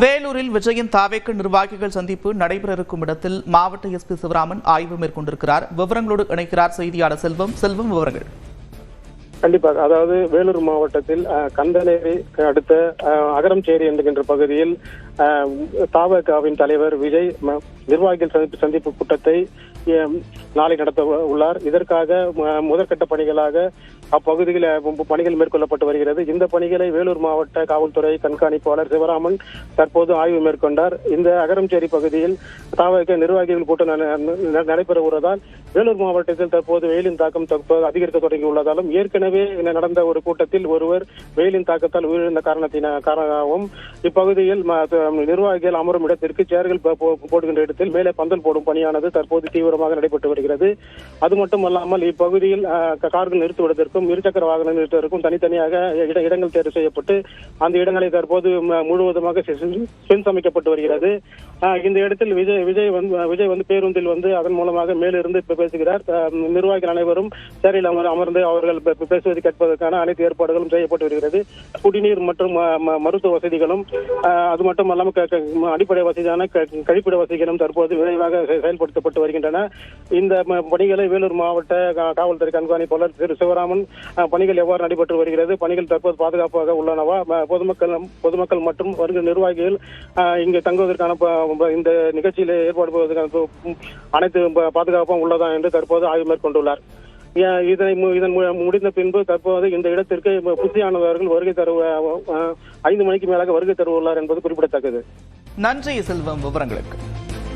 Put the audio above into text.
வேலூரில் விஜயின் தாவேக்க நிர்வாகிகள் சந்திப்பு நடைபெற இருக்கும் இடத்தில் மாவட்ட எஸ்பி சிவராமன் ஆய்வு மேற்கொண்டிருக்கிறார். விவரங்களோடு இணைக்கிறார் செய்தியாளர் செல்வம். விவரங்கள். கண்டிப்பாக. அதாவது வேலூர் மாவட்டத்தில் கந்தனேரி அடுத்த அகரம்சேரி என்கின்ற பகுதியில் தாவேகாவின் தலைவர் விஜய் நிர்வாகிகள் சந்திப்பு கூட்டத்தை நாளை நடத்த உள்ளார். இதற்காக முதற்கட்ட பணிகளாக அப்பகுதியில் பணிகள் மேற்கொள்ளப்பட்டு வருகிறது. இந்த பணிகளை வேலூர் மாவட்ட காவல்துறை கண்காணிப்பாளர் சிவராமன் தற்போது ஆய்வு மேற்கொண்டார். இந்த அகரம்சேரி பகுதியில் தாவேக நிர்வாகிகள் கூட்டம் நடைபெற உள்ளதால் வேலூர் மாவட்டத்தில் தற்போது வெயிலின் தாக்கம் அதிகரிக்க தொடங்கி உள்ளதாலும் ஏற்கனவே நடந்த ஒரு கூட்டத்தில் ஒருவர் வெயிலின் தாக்கத்தால் உயிரிழந்த காரணமாகவும் இப்பகுதியில் நிர்வாகிகள் அமரும் இடத்திற்கு சேர்கள் போடுகின்ற இடத்தில் மேலே பந்தல் போடும் பணியானது தற்போது தீவிரமாக நடைபெற்று வருகிறது. அது மட்டுமல்லாமல் இப்பகுதியில் கார்கள் நிறுத்துவதற்கும் இருசக்கர வாகனம் நிறுத்துவதற்கும் தனித்தனியாக இடங்கள் தேர்வு செய்யப்பட்டு அந்த இடங்களை தற்போது முழுவதுமாக சமைக்கப்பட்டு வருகிறது. இந்த இடத்தில் விஜய் வந்து பேருந்தில் வந்து அதன் மூலமாக மேலிருந்து பேசுகிறார். நிர்வாகிகள் அனைவரும் சேரில் அமர்ந்து அவர்கள் பேசுவதை கேட்பதற்கான அனைத்து ஏற்பாடுகளும் செய்யப்பட்டு வருகிறது. குடிநீர் மற்றும் மருத்துவ வசதிகளும் அது மட்டுமல்லாமல் அடிப்படை வசதியான கழிப்பிட வசதிகளும் தற்போது விரைவாக செயல்படுத்தப்பட்டு வருகின்றன. இந்த பணிகளை வேலூர் மாவட்ட காவல்துறை கண்காணிப்பாளர் திரு சிவராமன் பணிகள் எவ்வாறு நடைபெற்று வருகிறது, பணிகள் தற்போது பாதுகாப்பாக உள்ளனவா, பொதுமக்கள் மற்றும் வருகிற நிர்வாகிகள் இங்கு தங்குவதற்கான இந்த நிகழ்ச்சியில் ஏற்பாடு அனைத்து பாதுகாப்பும் உள்ளதா என்று தற்போது ஆய்வு மேற்கொண்டுள்ளார். இதன் முடிந்த பின்பு தற்போது இந்த இடத்திற்கு புத்தியானவர்கள் வருகை 5 மணிக்கு மேலாக வருகை தருவுள்ளார் என்பது குறிப்பிடத்தக்கது. நன்றி செல்வம் விவரங்களுக்கு.